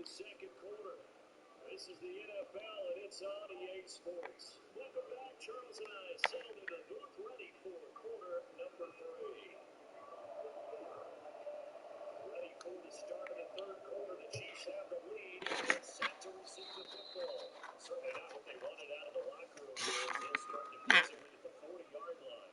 the second quarter. This is the NFL, and it's on EA Sports. Welcome back. Charles and I settled in the booth, ready for quarter number 3. Ready for the start of the third quarter. The Chiefs have the lead. They're set to receive the football. Certainly not what they wanted out of the locker room here. They'll start defensively at the 40-yard line.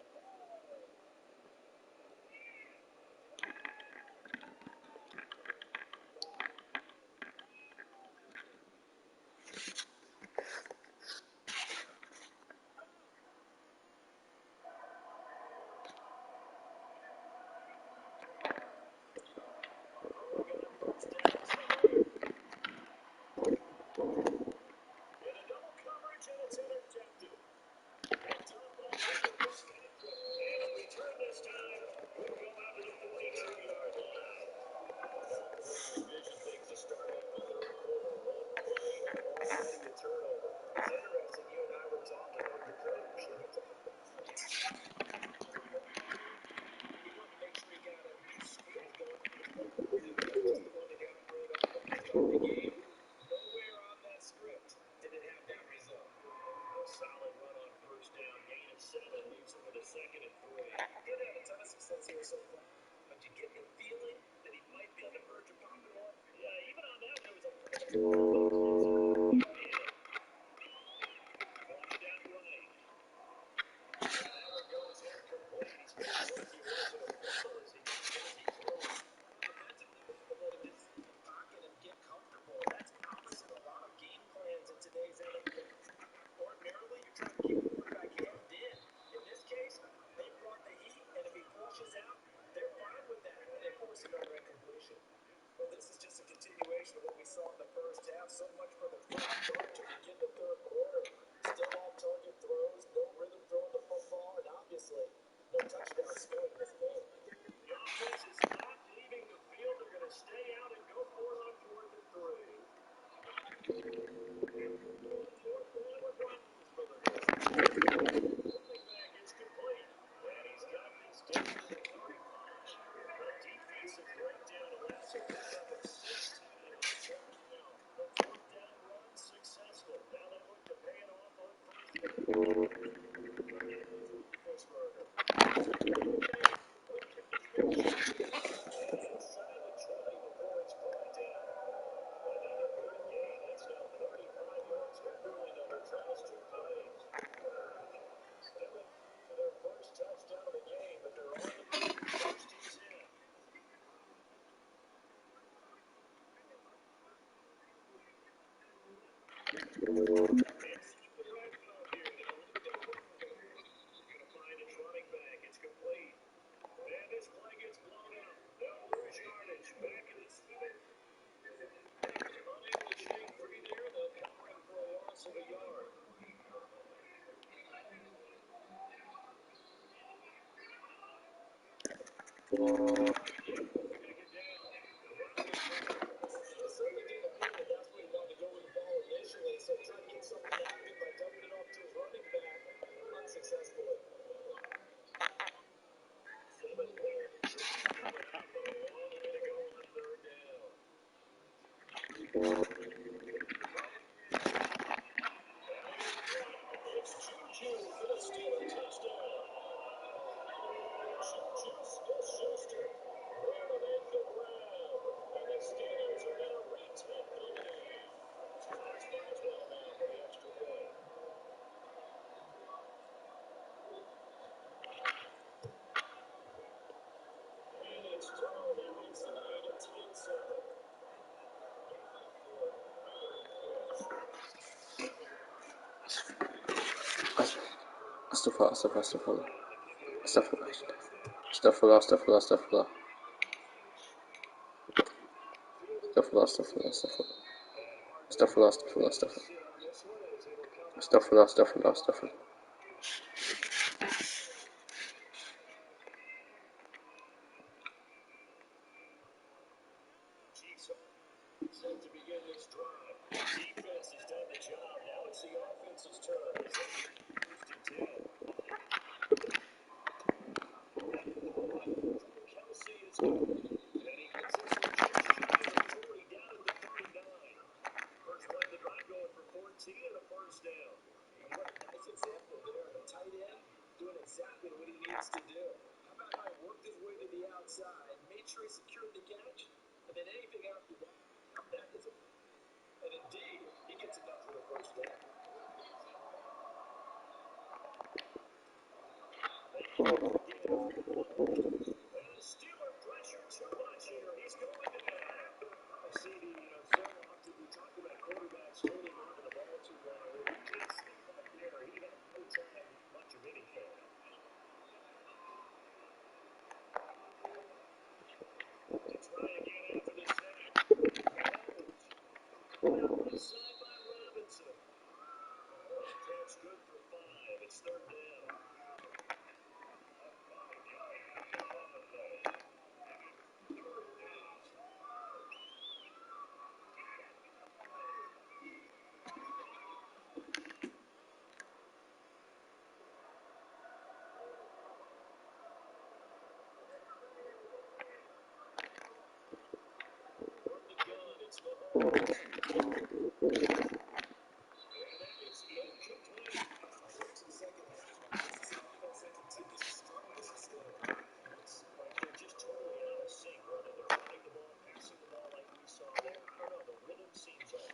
Solid run on first down, gain of 7, leaves him with a 2nd and 3. Did have a ton of success here so far, but you get the feeling that he might be on the verge of popping off. Yeah, even on that, there was a down right. Now goes incomplete. He's got a rookie rushing a football as he throws. Defensively, we're able to get in the pocket and get comfortable. That's opposite a lot of game plans in today's NFL. Ordinarily, you're trying to keep the quarterback hemmed in. In this case, they brought the heat, and if he flushes out, they're fine with that, and they force another incompletion. Well, this is just a continuation of what we saw in the first half. So much for the first start to begin the third quarter. Still off-target throws, no rhythm throwing the football, and obviously, no touchdown scored in this game. The offense is not leaving the field. They're going to stay out and go for it on 4th and 3. So trying to get something happen by dumping it off to his running back unsuccessfully. It's Juju gonna steal a touchdown. Juju Smith-Schuster ran it in the ground, and the Steelers are gonna retake the lead. It's Boswell now for the extra point. And it's thrown. That makes the lead a 10-7. Astaghfirullah. Set to begin this drive. Defense has done the job. Now it's the offense's turn. Kelsey is good. And he gets this one just shy of the 40 down to the 39. needs to do. How about how he worked his way to the outside, made sure he secured the catch, and then anything after that, that is a play. And indeed, he gets enough for the first down. Steeler pressure too much here. He's going down. CD, so often we talk about quarterbacks holding on to the ball too long. Well, we can't say that there. He had no time much of anything. To try again after the sack. Caught out left side by Robinson. Catch good for 5. It's third down. From the gun, it's Mahomes. And that is incomplete. I watched the second half. This is an offense that continues to struggle with the slow. It seems like they're just totally out of sync, running. They're running the ball, passing the ball like we saw there. I don't know. The rhythm seems off.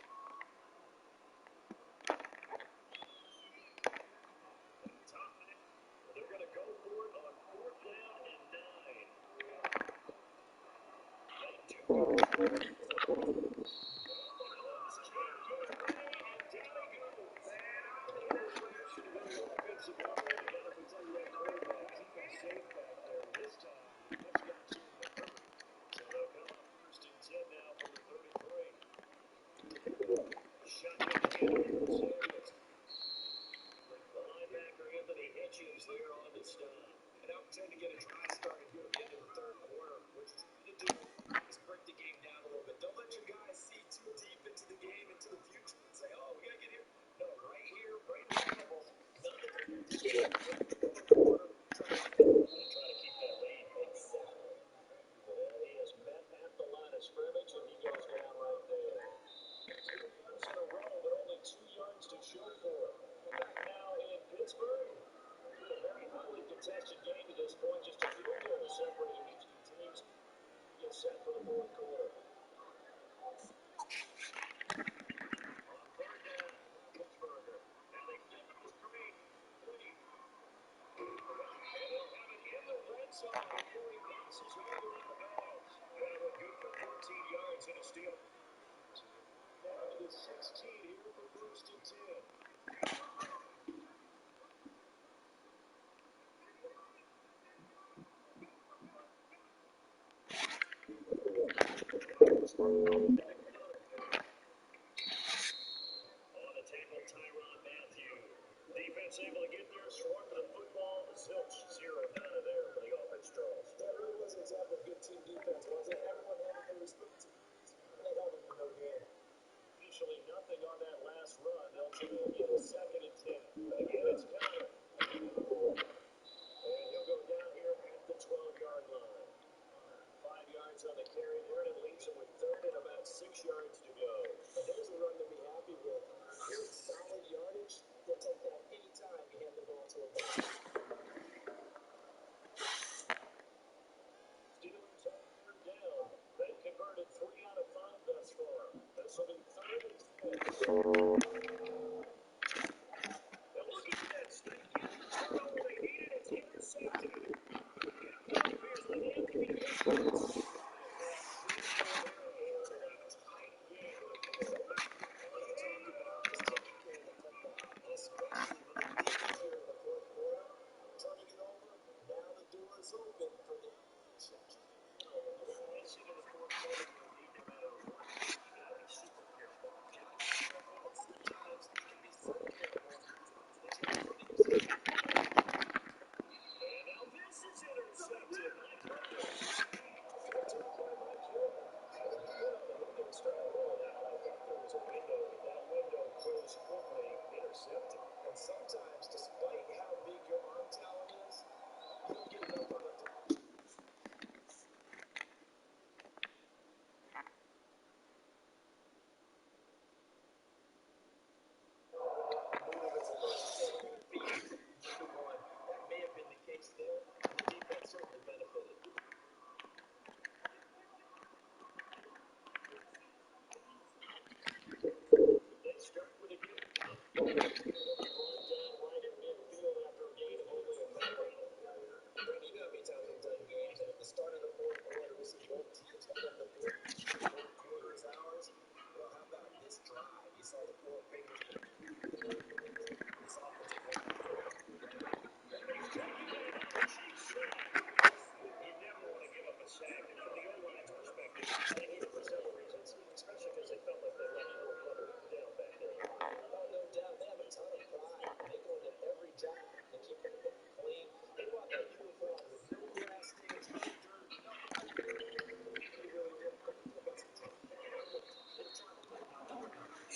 Time. They're going to go for it on 4th down and 9. They do go for it. Mahomes can't get away, and down he goes. Should have been more offensive line. You got to protect that quarterback. Keep him safe back there. This time, he just got you in the hurry. So they'll come up 1st and 10 now from the 33. Shotgun handoff. Samuels. The linebacker, Anthony Hitchens, there on the stop. And now we tend to get a drive started here at the end of the 3rd quarter. What you're trying to do is break the game down a little bit. Don't let your guys see too deep into the game, into the future, and say, oh, we got to get here. No, right here, right now. Nothing to do. Just get the 4th quarter. Try to keep that lead. Exactly. And he is met at the line of scrimmage, and he goes down right there. 2 yards in a row, but only 2 yards to show for it. Back now in Pittsburgh. A very highly contested game to this point. Just a field goal separating these two teams. Get set for the 4th quarter. On 3rd down, Pittsburgh. Now they flip it to screen. 3. And they'll have it in the red zone before he bounces over out of bounds. That one good for 14 yards and a steal. Down to the 16 here for 1st and 10. On the tackle, Tyrann Mathieu. Defense able to get there, short to the football. Zilch, 0 down to there for the offense draws. That really was an example of good team defense, wasn't it? Everyone handled their responsibilities, and they held them to no gain. Initially, nothing on that last run. They'll take it again, 2nd and 10. Again, it's Conner. And he'll go down here at the 12-yard line. 5 yards on the carry there, and it leaves him with 3rd and about 6 yards to go. But there's a run to be happy with. Good, solid yardage. They'll take that anytime you hand the ball to a guy. Steelers on 3rd down. They've converted 3 out of 5 thus far. This will be 3rd and 6. Now look at this. They get the turnover they needed. It's intercepted. Here's the Anthony Hitchens. Open for them. Missing in the 4th quarter, you'll need no matter what. You got to be super careful. Sometimes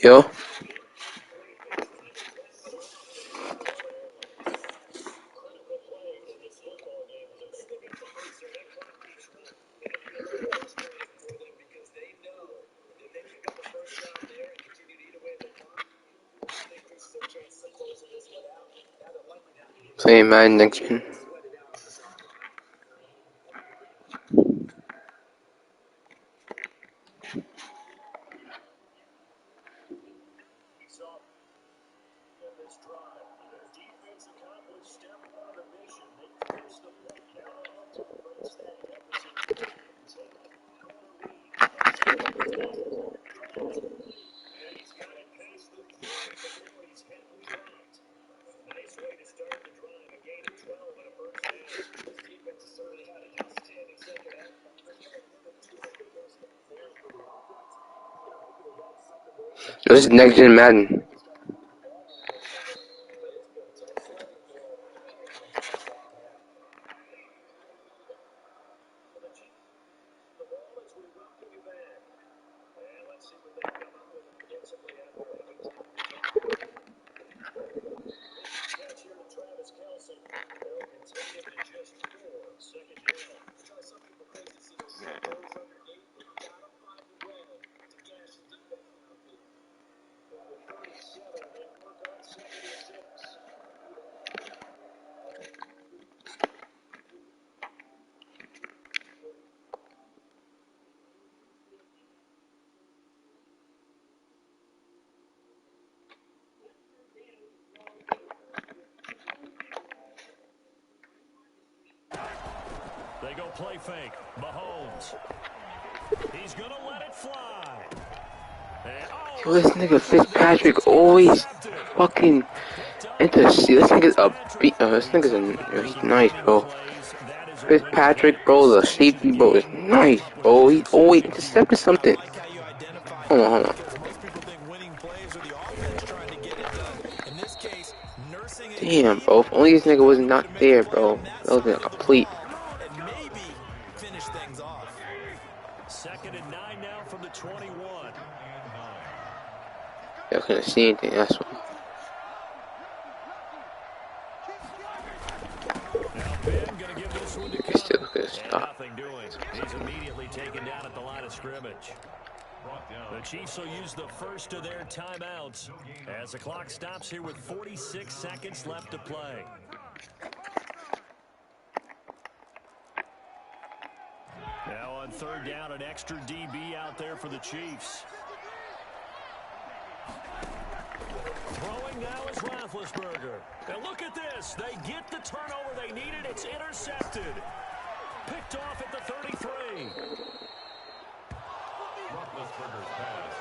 Yo. Playing Madden next gen. This is next gen Madden. They go play fake. Mahomes. He's going to let it fly. And, Yo, this nigga Fitzpatrick always fucking intercept. This nigga's a beat. This nigga's a. He's nice, bro. Fitzpatrick, bro, the safety, bro, is nice, bro. He's always intercepting something. Hold on. Damn, bro. If only this nigga was not there, bro. That would have been a complete. Second and 9 now from the 21. I couldn't see anything, that's why. Now Ben going to give this one to He still Connor. could stop. Nothing doing. He's immediately taken down at the line of scrimmage. The Chiefs will use the first of their timeouts as the clock stops here with 46 seconds left to play. Now on third down, an extra DB out there for the Chiefs. Throwing now is Roethlisberger. And look at this. They get the turnover they needed. It's intercepted. Picked off at the 33. Roethlisberger's pass.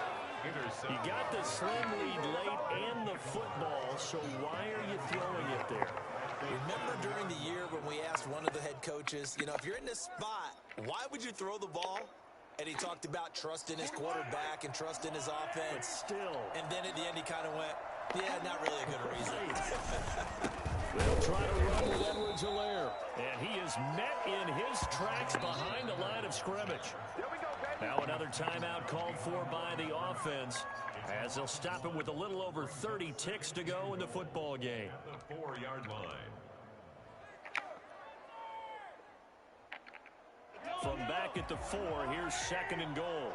You got the slim lead late and the football, so why are you throwing it there? Remember during the year when we asked one of the head coaches, you know, if you're in this spot, why would you throw the ball? And he talked about trust in his quarterback and trust in his offense. But still. And then at the end he kind of went, yeah, not really a good reason. They'll try to run with Edwards-Helaire. And he is met in his tracks behind the line of scrimmage. Now another timeout called for by the offense as they'll stop him with a little over 30 ticks to go in the football game. The 4-yard line. From back at the 4, here's second and goal.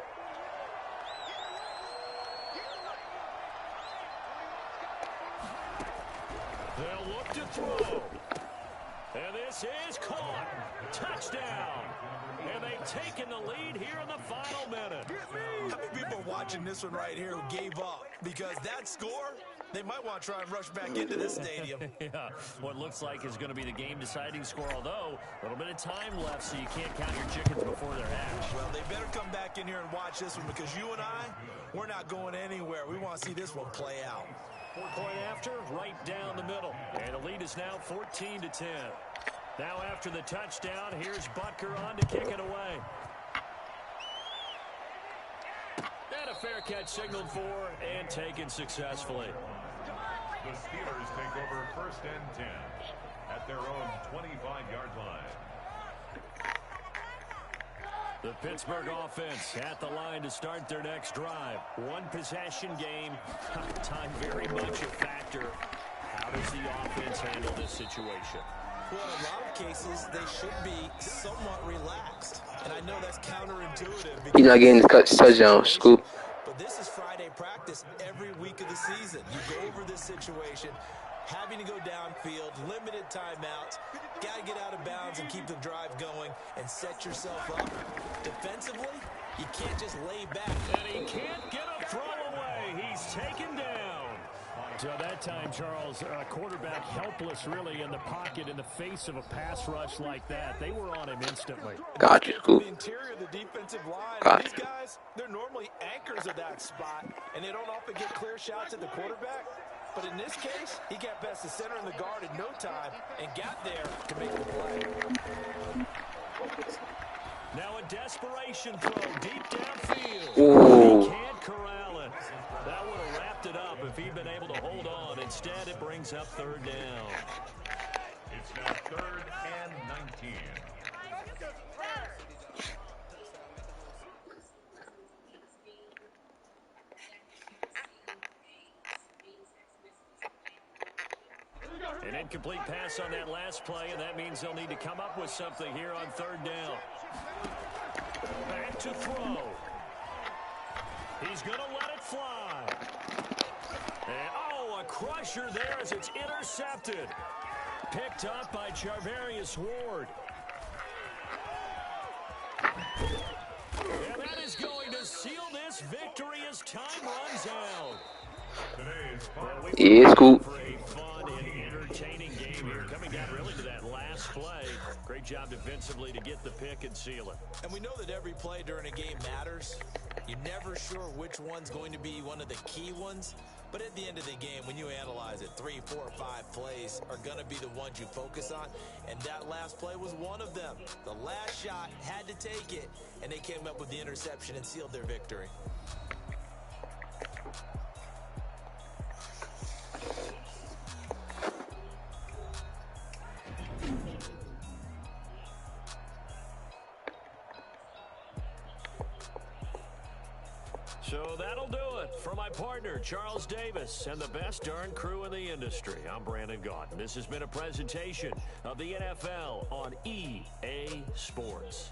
They'll look to throw. And this is caught. Touchdown. And they've taken the lead here in the final minute. How many people are watching this one right here who gave up? Because that score, they might want to try and rush back into this stadium. Yeah, what looks like is going to be the game-deciding score, although a little bit of time left, so you can't count your chickens before they're hatched. Well, they better come back in here and watch this one because you and I, we're not going anywhere. We want to see this one play out. 4-point after, right down the middle. And the lead is now 14-10. Now after the touchdown, here's Butker on to kick it away. And a fair catch signaled for and taken successfully. The Steelers take over first and 10 at their own 25-yard line. The Pittsburgh offense at the line to start their next drive. One possession game. Time very much a factor. How does the offense handle this situation? Well, in a lot of cases, they should be somewhat relaxed. And I know that's counterintuitive. He's not getting the touchdown, Scoop. But this is Friday practice every week of the season. You go over this situation, having to go downfield, limited timeouts, got to get out of bounds and keep the drive going and set yourself up. Defensively, you can't just lay back. And he can't get a throw away. He's taken down. So that time, Charles, quarterback helpless really in the pocket in the face of a pass rush like that. They were on him instantly. Got you, Scoop. The interior of the defensive line, Got these guys, they're normally anchors of that spot, and they don't often get clear shots at the quarterback. But in this case, he got past the center and the guard in no time and got there to make the play. Now a desperation throw deep downfield. Ooh. He can't corral it. That would have wrapped it up if he'd been able to hold on. Instead, it brings up third down. It's now 3rd and 19. An incomplete pass on that last play, and that means they'll need to come up with something here on third down. Back to throw. He's going to let it fly. And, oh, a crusher there as it's intercepted. Picked up by Charvarius Ward. And that is going to seal this victory as time runs out. Yeah, Scoop. For a fun and entertaining game here. Coming down really to that last play. Great job defensively to get the pick and seal it. And we know that every play during a game matters. You're never sure which one's going to be one of the key ones. But at the end of the game, when you analyze it, 3, 4, 5 plays are going to be the ones you focus on. And that last play was one of them. The last shot had to take it, and they came up with the interception and sealed their victory. So that'll do it for my partner, Charles Davis, and the best darn crew in the industry. I'm Brandon Gaudin. This has been a presentation of the NFL on EA Sports.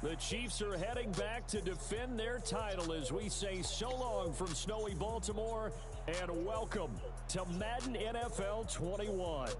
The Chiefs are heading back to defend their title as we say so long from snowy Baltimore and welcome to Madden NFL 21.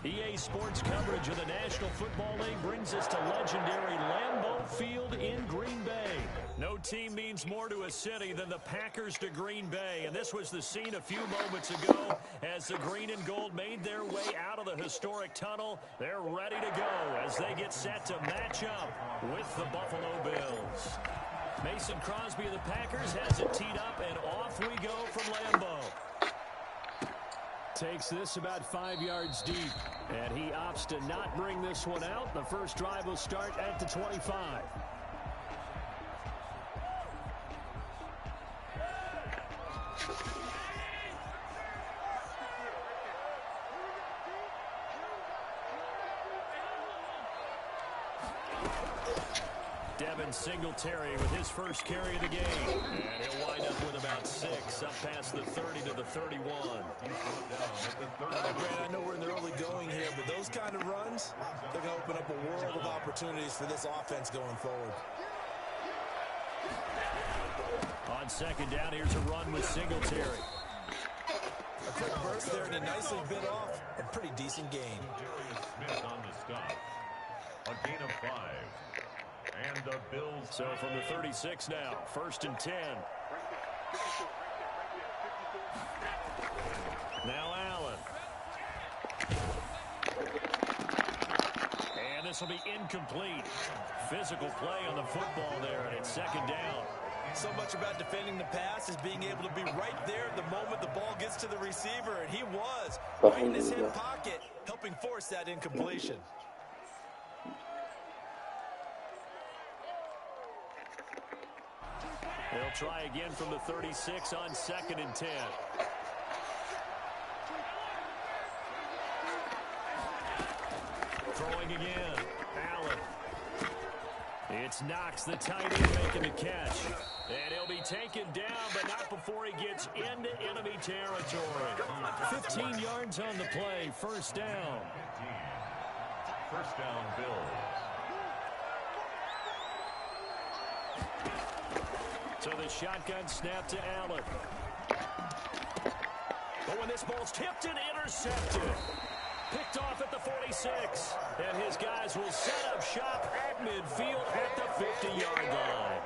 EA Sports coverage of the National Football League brings us to legendary Lambeau Field in Green Bay. No team means more to a city than the Packers to Green Bay, and this was the scene a few moments ago as the green and gold made their way out of the historic tunnel. They're ready to go as they get set to match up with the Buffalo Bills. Mason Crosby of the Packers has it teed up, and off we go from Lambeau. Takes this about 5 yards deep, and he opts to not bring this one out. The first drive will start at the 25. Devin Singletary with his first carry of the game. And he'll wind up with about 6, up past the 30 to the 31. Grant, I know we're in the early going here, but those kind of runs, they're going to open up a world of opportunities for this offense going forward. On second down, here's a run with Singletary. A quick burst there, and he nicely bit off a pretty decent gain. Smith on the stop. A gain of 5. And the Bills. So from the 36 now, 1st and 10. Now Allen. And this will be incomplete. Physical play on the football there, and it's 2nd down. So much about defending the pass is being able to be right there the moment the ball gets to the receiver, and he was right in his hip pocket, helping force that incompletion. They'll try again from the 36 on 2nd and 10. Throwing again. Allen. It's Knox, the tight end, making the catch. And he'll be taken down, but not before he gets into enemy territory. 15 yards on the play. 1st down. 1st down, Bills. So the shotgun snap to Allen. But when this ball's tipped and intercepted. Picked off at the 46. And his guys will set up shop at midfield at the 50-yard line.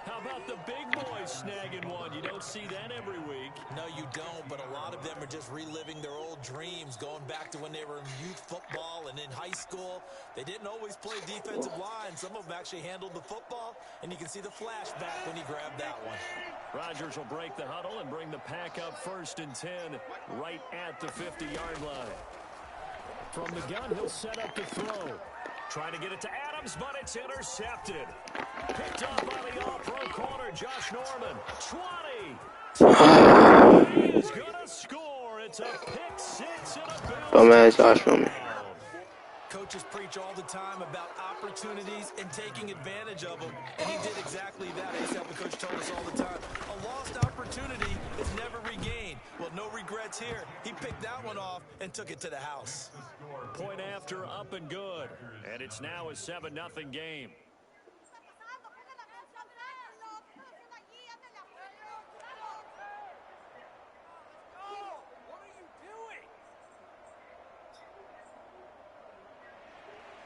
How about the big boys snagging one? You don't see that every week. No, you don't, but a lot of them are just reliving their old dreams, going back to when they were in youth football and in high school. They didn't always play defensive line. Some of them actually handled the football, and you can see the flashback when he grabbed that one. Rodgers will break the huddle and bring the pack up 1st and 10 right at the 50-yard line. From the gun, he'll set up to throw. Trying to get it to Adams, but it's intercepted. Picked up by the all-pro corner, Josh Norman. 20. He is going to score. It's a pick 6 and a Bills. Oh man, Josh Norman. Coaches preach all the time about opportunities and taking advantage of them, and he did exactly that. ASAP, the coach told us all the time. A lost opportunity is never regained. Well, no regrets here. He picked that one off and took it to the house. Point after, up and good. And it's now a 7-0 game.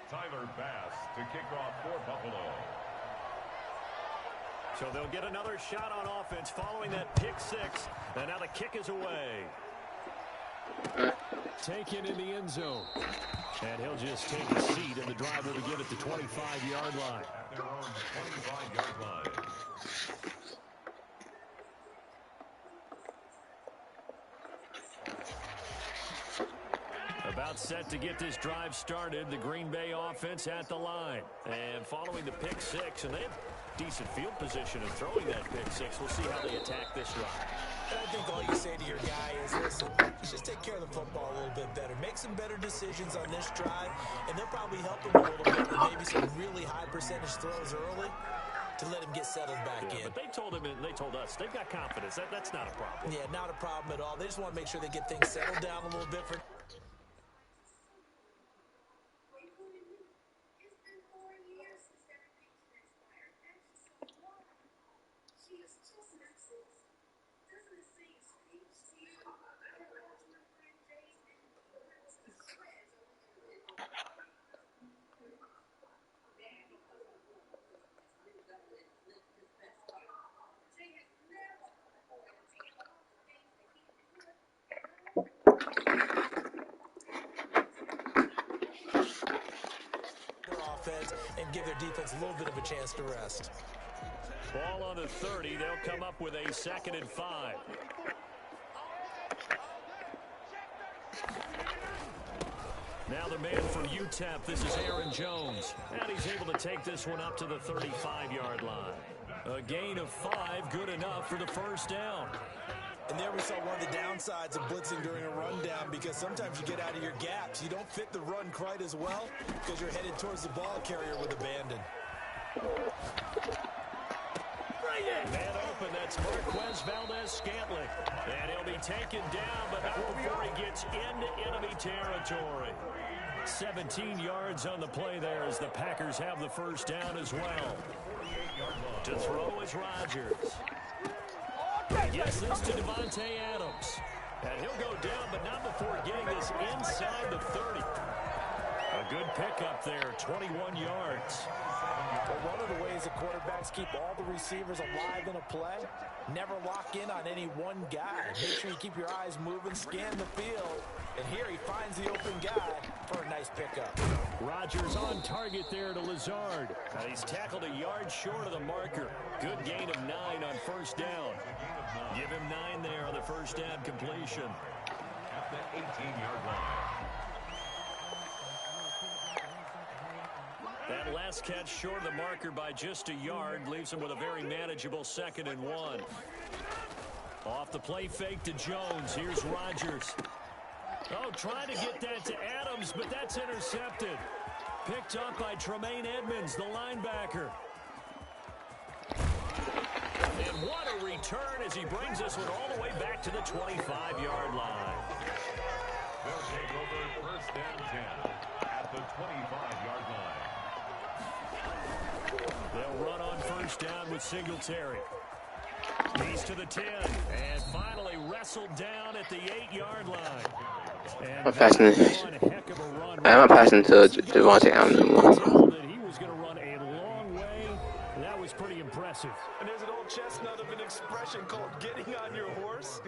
Tyler Bass to kick off for Buffalo. So they'll get another shot on offense following that pick 6. And now the kick is away. Taken in the end zone. And he'll just take a seat, and the drive will begin at the 25-yard line. At their own 25-yard line. About set to get this drive started, the Green Bay offense at the line. And following the pick 6, and they have decent field position in throwing that pick 6. We'll see how they attack this drive. And I think all you say to your guy is, listen, just take care of the football a little bit better. Make some better decisions on this drive, and they'll probably help him a little bit with maybe some really high percentage throws early to let him get settled back in. But they told him and they told us they've got confidence. That's not a problem. Yeah, not a problem at all. They just want to make sure they get things settled down a little bit for... and give their defense a little bit of a chance to rest. Ball on the 30. They'll come up with a 2nd and 5. Now the man from UTEP, this is Aaron Jones. And he's able to take this one up to the 35-yard line. A gain of 5, good enough for the first down. And there we saw one of the downsides of blitzing during a rundown, because sometimes you get out of your gaps. You don't fit the run quite as well because you're headed towards the ball carrier with abandon. Man open, that's Marquez Valdez-Scantling. And he'll be taken down, but not before he gets into enemy territory. 17 yards on the play there as the Packers have the first down as well. To throw is Rodgers. Yes, this to Devontae Adams. And he'll go down, but not before getting this inside the 30. A good pickup there, 21 yards. Well, one of the ways the quarterbacks keep all the receivers alive in a play, never lock in on any one guy. Make sure you keep your eyes moving, scan the field. And here he finds the open guy for a nice pickup. Rodgers on target there to Lazard. He's tackled a yard short of the marker. Good gain of 9 on first down. Give him 9 there on the first down completion. At the 18-yard line. That last catch short of the marker by just a yard leaves him with a very manageable 2nd and 1. Off the play fake to Jones. Here's Rodgers. Oh, trying to get that to Adams, but that's intercepted. Picked up by Tremaine Edmonds, the linebacker. And what a return as he brings this one all the way back to the 25-yard line. They'll take over 1st and 10 at the 25-yard line. They'll run on first down with Singletary. He's to the 10, and finally wrestled down at the 8-yard line. I'm passing this. I'm not passing to Devontae Adams anymore. He was going to run a long way. That was pretty impressive. And there's an old chestnut of an expression called getting on your horse.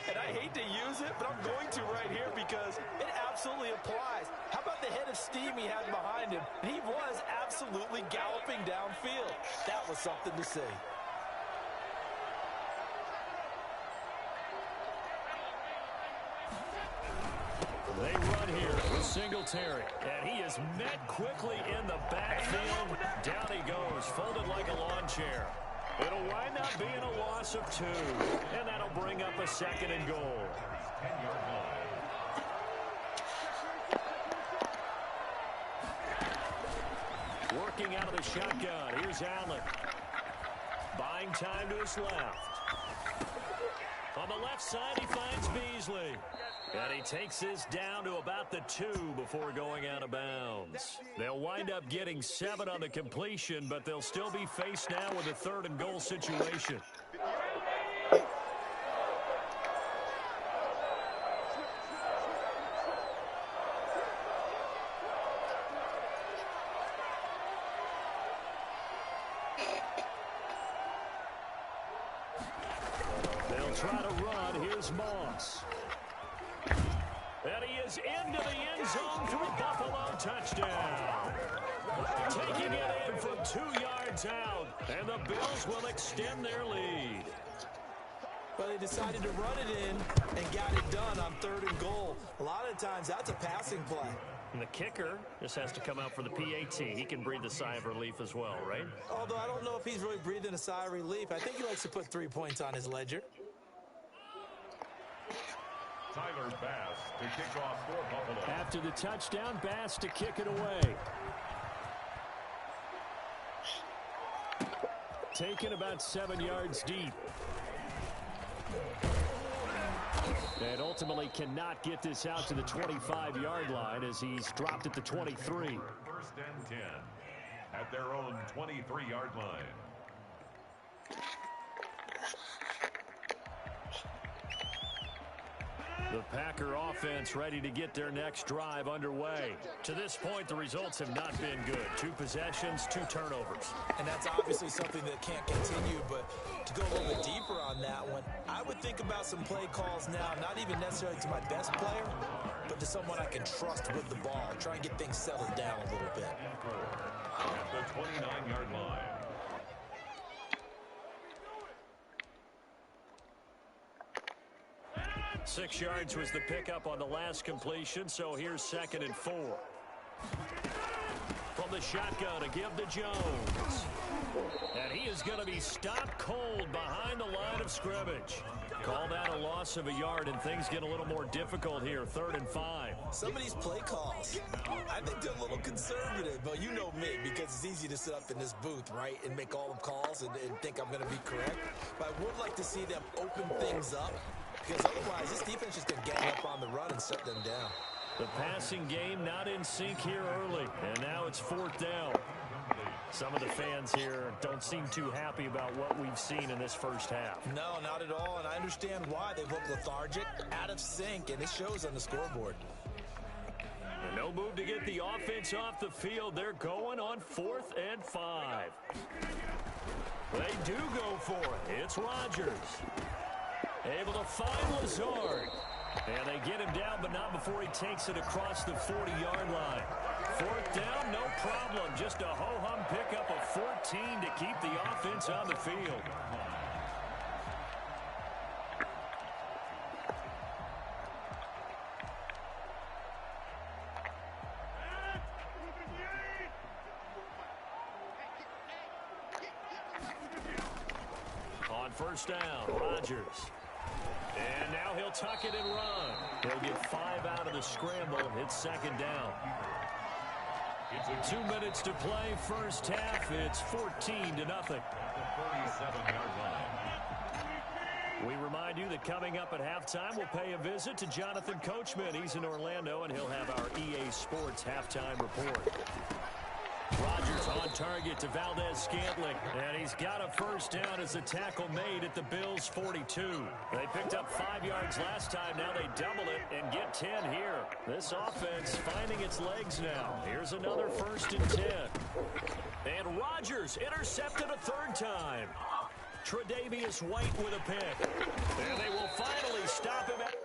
And I hate to use it, but I'm going to right here because it absolutely applies. How about the head of steam he had behind him? And he was absolutely galloping downfield. That was something to see. They run here with Singletary, and he is met quickly in the backfield. Down he goes, folded like a lawn chair. It'll wind up being a loss of 2, and that'll bring up a 2nd and goal. Working out of the shotgun, here's Allen. Buying time to his left. On the left side, he finds Beasley. And he takes this down to about the 2 before going out of bounds. They'll wind up getting 7 on the completion, but they'll still be faced now with a 3rd and goal situation. They'll try to run. Here's Moss. And he is into the end zone for a Buffalo touchdown. Taking it in from 2 yards out. And the Bills will extend their lead. Well, they decided to run it in and got it done on 3rd and goal. A lot of times, that's a passing play. And the kicker just has to come out for the PAT. He can breathe a sigh of relief as well, right? Although I don't know if he's really breathing a sigh of relief. I think he likes to put 3 points on his ledger. Tyler Bass to kick off for Buffalo. After the touchdown, Bass to kick it away. Taken about 7 yards deep. And ultimately cannot get this out to the 25-yard line as he's dropped at the 23. 1st and 10 at their own 23-yard line. The Packer offense ready to get their next drive underway. To this point, the results have not been good. 2 possessions, 2 turnovers. And that's obviously something that can't continue, but to go a little bit deeper on that one, I would think about some play calls now, not even necessarily to my best player, but to someone I can trust with the ball. Try and get things settled down a little bit. At the 29-yard line. 6 yards was the pickup on the last completion, so here's 2nd and 4. From the shotgun to give to Jones. And he is going to be stopped cold behind the line of scrimmage. Call that a loss of a yard, and things get a little more difficult here. 3rd and 5. Some of these play calls, I think they're a little conservative, but you know me, because it's easy to sit up in this booth, right, and make all the calls and think I'm going to be correct. But I would like to see them open things up, because otherwise this defense is going to gang up on the run and shut them down. The passing game not in sync here early, and now it's 4th down. Some of the fans here don't seem too happy about what we've seen in this first half. No, not at all, and I understand why. They look lethargic, out of sync, and it shows on the scoreboard. And no move to get the offense off the field. They're going on 4th and 5. They do go for it. It's Rodgers. Able to find Lazard. And they get him down, but not before he takes it across the 40-yard line. 4th down, no problem. Just a ho-hum pickup of 14 to keep the offense on the field. On 1st down, Rodgers. And now he'll tuck it and run. He'll get 5 out of the scramble. It's 2nd down. 2 minutes to play, first half. It's 14-0. 47-yard line. We remind you that coming up at halftime, we'll pay a visit to Jonathan Coachman. He's in Orlando, and he'll have our EA Sports halftime report. Rodgers on target to Valdez-Scantling, and he's got a 1st down as the tackle made at the Bills' 42. They picked up 5 yards last time. Now they double it and get 10 here. This offense finding its legs now. Here's another 1st and 10. And Rodgers intercepted a 3rd time. Tre'Davious White with a pick. And they will finally stop him at